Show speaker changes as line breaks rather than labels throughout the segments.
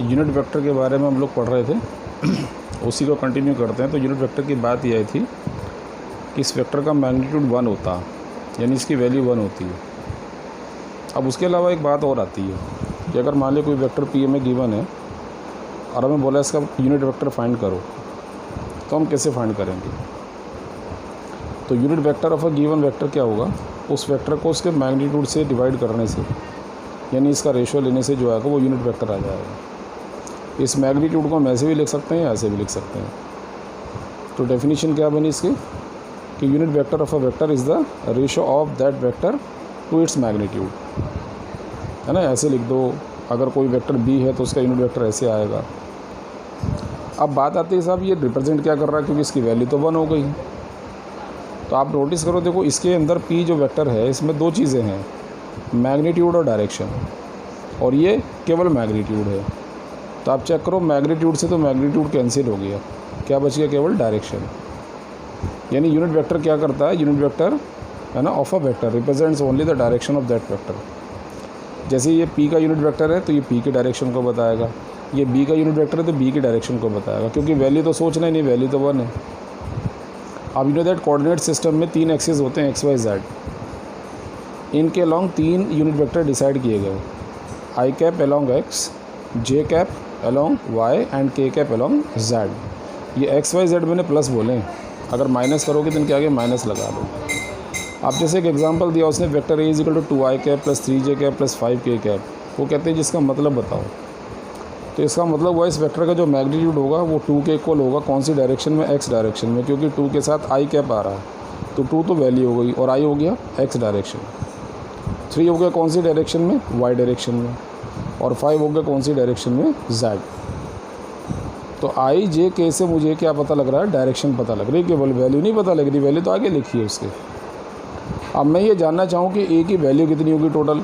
Unit vector के बारे में हम लोग पढ़ रहे थे, उसी को कंटिन्यू करते हैं। तो यूनिट वेक्टर की बात ये आई थी कि इस वेक्टर का मैग्नीट्यूड 1 होता, यानी इसकी वैल्यू 1 होती है। अब उसके अलावा एक बात और आती है कि अगर मान लीजिए कोई वेक्टर पी हमें गिवन है और हमें बोला इसका यूनिट वेक्टर फाइंड करो, तो हम कैसे फाइंड करेंगे? तो unit vector of a given vector क्या होगा? उस वेक्टर को उसके मैग्नीट्यूड से डिवाइड करने से, यानी इसका रेशियो लेने से जो आएगा वो यूनिट वेक्टर आ जाएगा। इस मैग्नीट्यूड को हम ऐसे भी लिख सकते हैं या ऐसे भी लिख सकते हैं। तो डेफिनेशन क्या बनी इसकी कि unit vector of a vector is the ratio of that vector to its magnitude, है ना। ऐसे लिख दो, अगर कोई वेक्टर बी है तो उसका यूनिट वेक्टर ऐसे आएगा। अब बात आती है साहब ये रिप्रेजेंट क्या कर रहा है, क्योंकि इसकी वैल्यू तो 1 हो गई। तो आप नोटिस करो, देखो इसके अंदर पी जो वेक्टर है इसमें दो चीज़ें हैं, मैग्नीट्यूड और डायरेक्शन, और ये केवल मैग्नीट्यूड है। तो आप चेक करो, मैग्नीट्यूड से तो मैग्नीट्यूड कैंसिल हो गया, क्या बच गया? केवल डायरेक्शन। यानी यूनिट वेक्टर क्या करता है? यूनिट वेक्टर है ना of a vector represents only the direction of that vector. जैसे ये पी का यूनिट वेक्टर है तो ये पी की डायरेक्शन को बताएगा, ये बी का यूनिट वेक्टर है तो बी की डायरेक्शन को बताएगा, क्योंकि वैल्यू तो सोचना ही नहीं, वैल्यू तो 1 है। अब you know that coordinate system में 3 एक्सिस होते हैं, एक्स वाई जेड। इनके अलॉन्ग 3 यूनिट वेक्टर डिसाइड किए गए, I cap along X, J cap along Y and K cap along Z. ये एक्स वाई जेड मैंने प्लस बोले, अगर माइनस करोगे तो इनके आगे माइनस लगा दो। अब जैसे एक एग्जांपल दिया उसने, vector A is equal to 2i cap plus 3j cap plus 5k cap. वो कहते हैं जिसका मतलब बताओ। तो इसका मतलब हुआ इस वेक्टर का जो मैग्नीट्यूड होगा वो 2 के इक्वल होगा, कौन सी डायरेक्शन में? एक्स डायरेक्शन में, क्योंकि 2 के साथ i कैप आ रहा है। तो 2 तो वैल्यू हो गई और i हो गया एक्स डायरेक्शन। 3 हो गया कौन सी डायरेक्शन में? वाई डायरेक्शन में। और 5 हो गया कौन सी डायरेक्शन में? जेड। तो आई जे के से मुझे क्या पता लग रहा है? डायरेक्शन पता लग रही है, केवल वैल्यू नहीं पता लग रही, वैल्यू तो आगे लिखी है उसके। अब मैं ये जानना चाहूँ कि ए की वैल्यू कितनी होगी टोटल?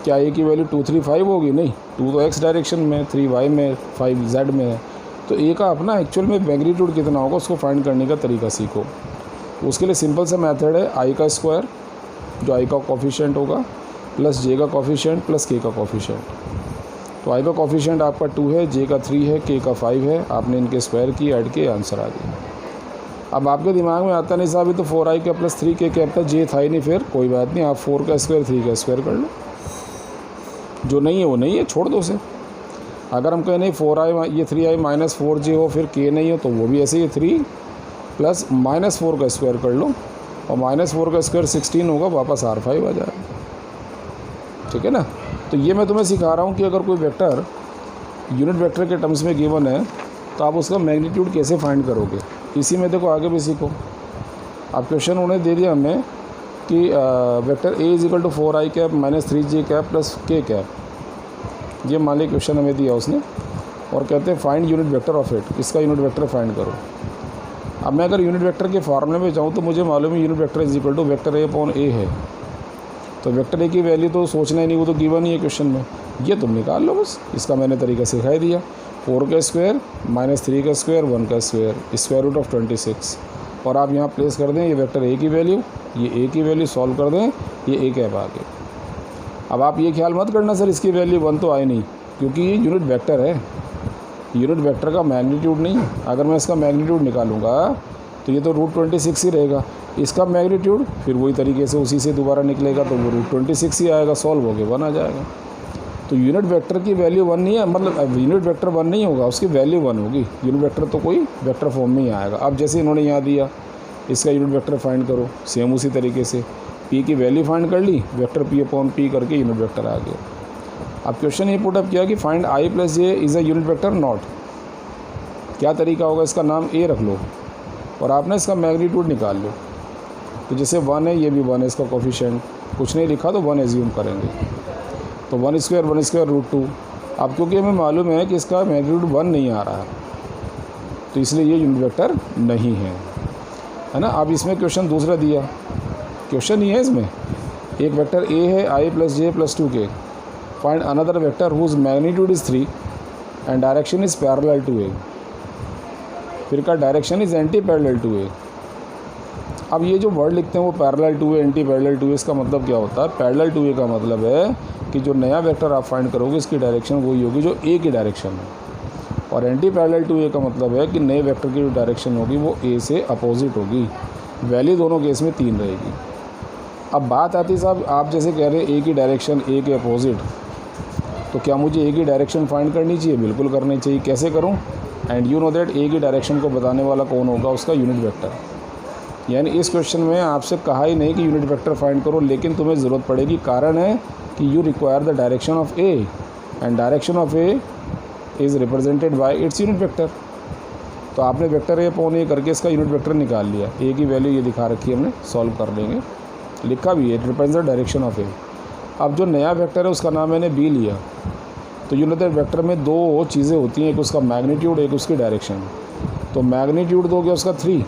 क्या ए की वैल्यू 2 3 5 होगी? नहीं, 2 तो एक्स डायरेक्शन में, 3 वाई में, 5 जेड में है। तो ए का अपना एक्चुअल में मैग्नीट्यूड कितना होगा उसको फाइंड करने का तरीका सीखो। उसके लिए सिंपल सा मेथड है, आई का स्क्वायर, जो आई का कोफिशिएंट होगा, प्लस जे का कोफिशिएंट प्लस के का कोफिशिएंट। तो आई का कोफिशिएंट आपका 2 है, जे का 3 है, के का 5 है। आपने इनके स्क्वायर की, ऐड के, आंसर आ गया। अब आपके दिमाग में आता नहीं साहब ये तो 4i का प्लस 3k कैप था, जे था ही नहीं। फिर कोई बात नहीं, आप 4 का स्क्वायर 3 का स्क्वायर कर लो, जो नहीं है वो नहीं है, छोड़ दो उसे। अगर हम कहें नहीं 4i ये 3i माइनस 4j हो, फिर k नहीं हो, तो वो भी ऐसे ही 3 प्लस माइनस 4 का स्क्वायर कर लो, और माइनस 4 का स्क्वायर 16 होगा, वापस R5 आ जाएगा। ठीक है ना। तो ये मैं तुम्हें सिखा रहा हूँ कि अगर कोई वेक्टर यूनिट वेक्टर के टर्म्स में गिवन है तो आप उसका मैग्नीट्यूड कैसे फाइंड करोगे। इसी में देखो आगे भी सीखो। अब क्वेश्चन उन्होंने दे दिया हमें कि vector A is equal to 4i cap minus 3j cap plus k cap. ये मान ली क्वेश्चन हमें दिया उसने, और कहते हैं find unit vector of it, इसका यूनिट वेक्टर फाइंड करो। अब मैं अगर यूनिट वेक्टर के फार्मूले में जाऊँ तो मुझे मालूम है unit vector is equal to vector A upon A है। तो वेक्टर ए की वैल्यू तो सोचना ही नहीं, वो तो गिवन ही है क्वेश्चन में, ये तुम निकाल लो बस। इसका मैंने तरीका सिखाई दिया, 4 का स्क्वायर माइनस 3 का स्क्वायर 1 का स्क्वायर, स्क्वायर रूट ऑफ 26। और आप यहाँ प्लेस कर दें ये वेक्टर ए की वैल्यू, ये ए की वैल्यू सॉल्व कर दें, ये ए कैप आ गया। अब आप ये ख्याल मत करना सर इसकी वैल्यू 1 तो आई नहीं, क्योंकि ये यूनिट वेक्टर है, यूनिट वेक्टर का मैग्नीट्यूड नहीं है। अगर मैं इसका मैग्नीट्यूड निकालूंगा तो ये तो रूट 26 ही रहेगा। इसका मैग्नीट्यूड फिर वही तरीके से उसी से दोबारा निकलेगा, तो वो रूट 26 ही आएगा, सॉल्व हो गया 1 आ जाएगा। तो यूनिट वेक्टर की वैल्यू 1 नहीं है, मतलब यूनिट वेक्टर 1 नहीं होगा, उसकी वैल्यू 1 होगी। यूनिट वेक्टर तो कोई वेक्टर फॉर्म में ही आएगा। अब जैसे इन्होंने यहाँ दिया इसका यूनिट वेक्टर फाइंड करो, सेम उसी तरीके से पी की वैल्यू फाइंड कर ली, वेक्टर पी अपॉन पी करके यूनिट वेक्टर आ गया। अब क्वेश्चन ये पुटअप किया कि find I plus J is a unit vector not. क्या तरीका होगा? इसका नाम ए रख लो और आपने इसका मैग्नीट्यूड निकाल लो। तो जैसे 1 है, ये भी 1 है, इसका कोफिशिएंट कुछ नहीं लिखा तो 1 एज्यूम करेंगे। तो 1 स्क्वायर रूट 2। अब क्योंकि हमें मालूम है कि इसका मैग्नीट्यूड 1 नहीं आ रहा है, तो इसलिए ये यूनिट वेक्टर नहीं है ना। अब इसमें क्वेश्चन दूसरा दिया, क्वेश्चन ही है इसमें, एक वेक्टर ए है I plus J plus 2k, find another vector whose magnitude is 3 and direction is parallel to A. फिर का direction is anti parallel to A. अब ये जो वर्ड लिखते हैं वो parallel to A, anti parallel to A, इसका मतलब क्या होता है? पैरेलल टू ए का मतलब है कि जो नया वेक्टर आप फाइंड करोगे इसकी डायरेक्शन वही होगी जो ए की डायरेक्शन है, और एंटी पैरेलल टू ए का मतलब है कि नए वेक्टर की जो डायरेक्शन होगी वो ए से अपोजिट होगी। वैल्यू दोनों केस में 3 रहेगी। अब बात आती है साहब, आप जैसे कह रहे हैं ए की डायरेक्शन ए के अपोजिट, तो क्या मुझे ए की डायरेक्शन फाइंड करनी चाहिए? बिल्कुल करनी चाहिए। कैसे करूं? एंड यू नो दैट ए की डायरेक्शन को बताने वाला कौन होगा? उसका यूनिट वेक्टर। यानी इस क्वेश्चन में आपसे कहा ही नहीं कि यूनिट वेक्टर फाइंड करो, लेकिन तुम्हें ज़रूरत पड़ेगी। कारण है कि you require the direction of A, and direction of A is represented by its unit vector. तो आपने वेक्टर ए अपॉन ए करके इसका यूनिट वेक्टर निकाल लिया। ए की वैल्यू ये दिखा रखी है, हमने सॉल्व कर लेंगे, लिखा भी है, it represent the direction of A. अब जो नया वेक्टर है उसका नाम मैंने बी लिया। तो यूनिट वेक्टर में 2 चीज़ें होती हैं, एक उसका मैग्नीट्यूड, एक उसकी डायरेक्शन। तो मैग्नीट्यूड तो हो गया उसका 3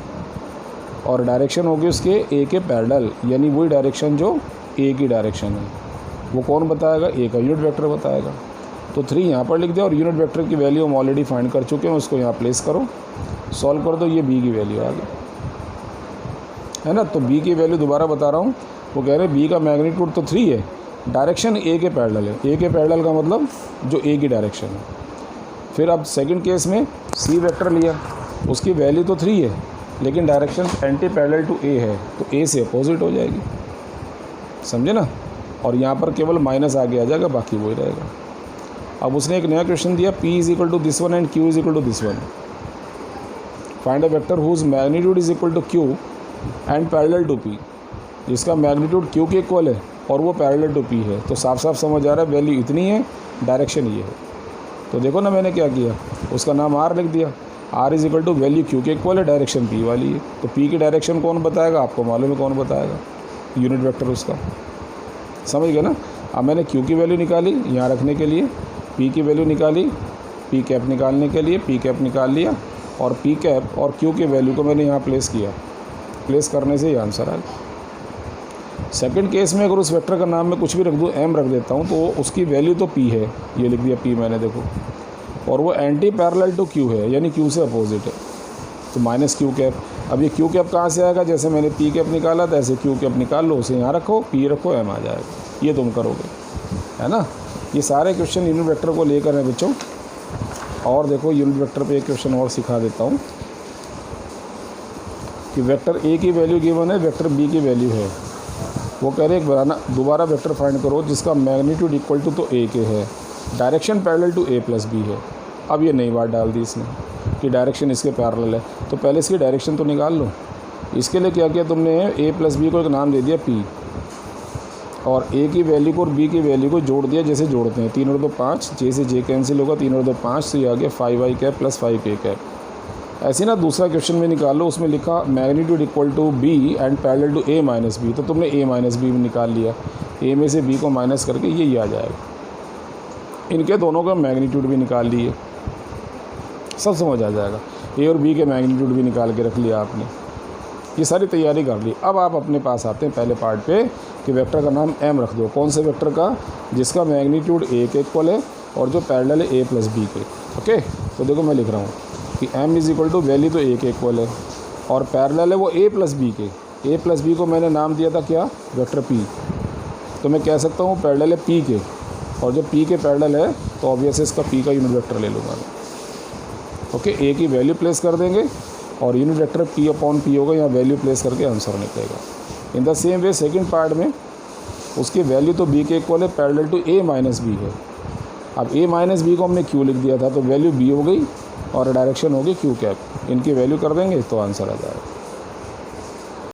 और डायरेक्शन होगी उसके ए के पैरेलल, यानी वही डायरेक्शन जो ए की डायरेक्शन है। वो कौन बताएगा? ए का यूनिट वेक्टर बताएगा। तो 3 यहाँ पर लिख दिया, और यूनिट वेक्टर की वैल्यू हम ऑलरेडी फाइंड कर चुके हैं, उसको यहाँ प्लेस करो, सॉल्व कर दो, ये बी की वैल्यू आ गई, है ना। तो बी की वैल्यू दोबारा बता रहा हूँ, वो कह रहे हैं बी का मैग्नीट्यूड तो 3 है, डायरेक्शन ए के पैरेलल है। ए के पैरेलल का मतलब जो ए की डायरेक्शन है। फिर अब सेकंड केस में सी वेक्टर लिया, उसकी वैल्यू तो 3 है, लेकिन डायरेक्शन एंटी पैरेलल टू ए है, तो ए से अपोजिट हो जाएगी, समझे ना। और यहाँ पर केवल माइनस आगे आ जाएगा, बाकी वही रहेगा। अब उसने एक नया क्वेश्चन दिया, P is equal to this one and Q is equal to this one, find a vector whose magnitude is equal to Q and parallel to P, जिसका मैग्नीट्यूड Q के इक्वल है और वो पैरेलल टू P है। तो साफ साफ समझ आ रहा है वैल्यू इतनी है, डायरेक्शन ये है। तो देखो ना मैंने क्या किया, उसका नाम R लिख दिया। R is equal to value Q के इक्वल है, डायरेक्शन P वाली है। तो P की डायरेक्शन कौन बताएगा? आपको मालूम है कौन बताएगा, यूनिट वेक्टर उसका, समझ गए ना। अब मैंने Q की वैल्यू निकाली यहाँ रखने के लिए, P की वैल्यू निकाली, P कैप निकालने के लिए P कैप निकाल लिया, और P कैप और Q की वैल्यू को मैंने यहाँ प्लेस किया। प्लेस करने से ये आंसर आ गया। सेकंड केस में अगर उस वेक्टर का नाम मैं कुछ भी रख दूँ, m रख देता हूँ, तो उसकी वैल्यू तो P है, ये लिख दिया P मैंने, देखो, और वो एंटी पैरेलल टू Q है, यानी Q से अपोजिट है, तो माइनस Q कैप। अब ये Q कैप कहाँ से आएगा? जैसे मैंने P कैप निकाला था ऐसे Q कैप निकाल लो, उसे यहाँ रखो, P रखो, m आ जाएगा। ये तुम करोगे, है ना। ये सारे क्वेश्चन यूनिट वेक्टर को लेकर हैं बच्चों। और देखो यूनिट वेक्टर पे एक क्वेश्चन और सिखा देता हूँ कि वेक्टर ए की वैल्यू गिवन है, वेक्टर बी की वैल्यू है। वो कह रहे हैं दोबारा वेक्टर फाइंड करो जिसका मैग्नीट्यूड इक्वल टू तो ए के है, direction parallel to A plus B है। अब ये नई बात डाल दी इसने कि डायरेक्शन इसके पैरेलल है, तो पहले इसकी डायरेक्शन तो निकाल लो। इसके लिए क्या किया तुमने? ए प्लस बी को एक नाम दे दिया P, और ए की वैल्यू को और बी की वैल्यू को जोड़ दिया, जैसे जोड़ते हैं 3 और 2 5, जे से जे कैंसिल होगा, 3 और 2 5, तो ये आ गया 5i cap plus 5k cap. ऐसे ना दूसरा क्वेश्चन में निकाल लो, उसमें लिखा magnitude equal to B and parallel to A minus B, तो तुमने ए माइनस बी निकाल लिया, ए में से बी को माइनस करके ये आ जाएगा। इनके दोनों का मैग्नीट्यूड भी निकाल लिए, सब समझ आ जाएगा। ए और बी के मैग्नीट्यूड भी निकाल के रख लिया आपने, ये सारी तैयारी कर ली। अब आप अपने पास आते हैं पहले पार्ट पे कि वेक्टर का नाम m रख दो। कौन से वेक्टर का? जिसका मैग्नीट्यूड a के इक्वल है और जो पैरेलल है a प्लस बी के। ओके, तो देखो मैं लिख रहा हूँ कि m is equal to value तो a के इक्वल है और पैरेलल है वो a प्लस बी के। a प्लस बी को मैंने नाम दिया था क्या? Vector p। तो मैं कह सकता हूँ पैरेलल है p के, और जब p के पैरेलल है तो ऑब्वियस इसका p का यूनिट वेक्टर ले लूँगा मैं। ओके, a की वैल्यू प्लेस कर देंगे और unit vector p upon p होगा, यहाँ वैल्यू प्लेस करके आंसर निकलेगा। In the same way second part में उसकी वैल्यू तो b के इक्वल है, parallel to a minus B है। अब a माइनस बी को हमने q लिख दिया था, तो वैल्यू b हो गई और डायरेक्शन होगी q कैप। इनकी वैल्यू कर देंगे तो आंसर आ जाएगा।